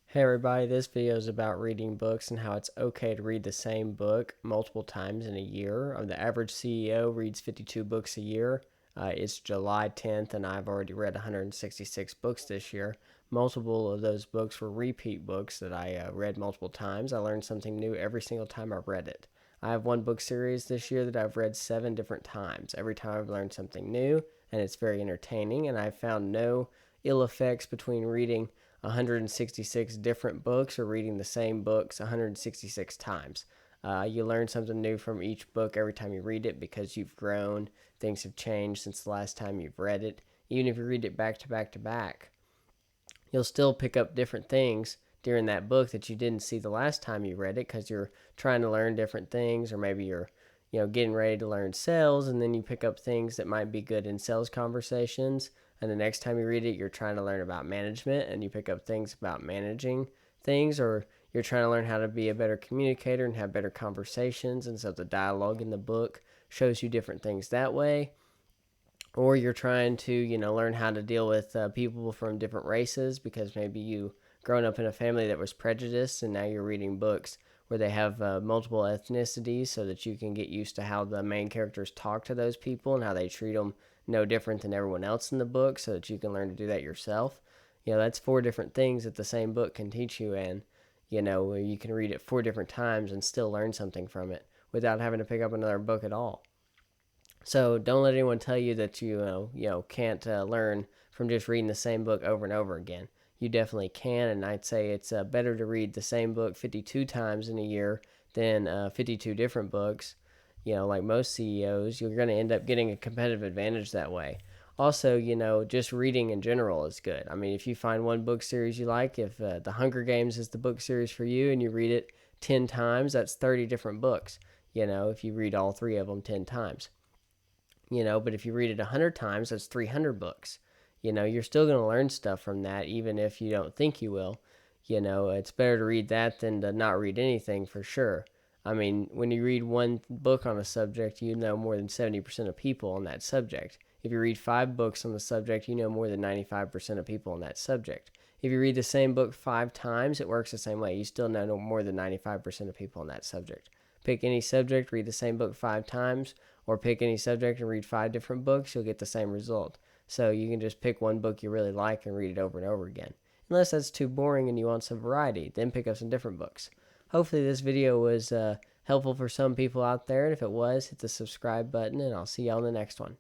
Hey everybody, this video is about reading books and how it's okay to read the same book multiple times in a year. The average CEO reads 52 books a year. It's July 10th and I've already read 166 books this year. Multiple of those books were repeat books that I read multiple times. I learned something new every single time I read it. I have one book series this year that I've read 7 different times. Every time I've learned something new and it's very entertaining, and I've found no ill effects between reading 166 different books or reading the same books 166 times. You learn something new from each book every time you read it because you've grown. Things have changed since the last time you've read it. Even if you read it back to back to back, you'll still pick up different things during that book that you didn't see the last time you read it because you're trying to learn different things, or maybe you're getting ready to learn sales, and then you pick up things that might be good in sales conversations, and the next time you read it you're trying to learn about management and you pick up things about managing things, or you're trying to learn how to be a better communicator and have better conversations, and so the dialogue in the book shows you different things that way. Or you're trying to learn how to deal with people from different races because maybe you grown up in a family that was prejudiced, and now you're reading books where they have multiple ethnicities so that you can get used to how the main characters talk to those people and how they treat them no different than everyone else in the book, so that you can learn to do that yourself. That's 4 different things that the same book can teach you, and you can read it 4 different times and still learn something from it without having to pick up another book at all. So don't let anyone tell you that you can't learn from just reading the same book over and over again. You definitely can, and I'd say it's better to read the same book 52 times in a year than 52 different books. Like most CEOs, you're going to end up getting a competitive advantage that way. Also, just reading in general is good. I mean, if you find one book series you like, if The Hunger Games is the book series for you and you read it 10 times, that's 30 different books, if you read all 3 of them 10 times. But if you read it 100 times, that's 300 books. You're still going to learn stuff from that, even if you don't think you will. It's better to read that than to not read anything, for sure. I mean, when you read one book on a subject, you know more than 70% of people on that subject. If you read 5 books on the subject, you know more than 95% of people on that subject. If you read the same book 5 times, it works the same way. You still know more than 95% of people on that subject. Pick any subject, read the same book 5 times, or pick any subject and read 5 different books, you'll get the same result. So you can just pick one book you really like and read it over and over again. Unless that's too boring and you want some variety, then pick up some different books. Hopefully this video was helpful for some people out there, and if it was, hit the subscribe button, and I'll see y'all in the next one.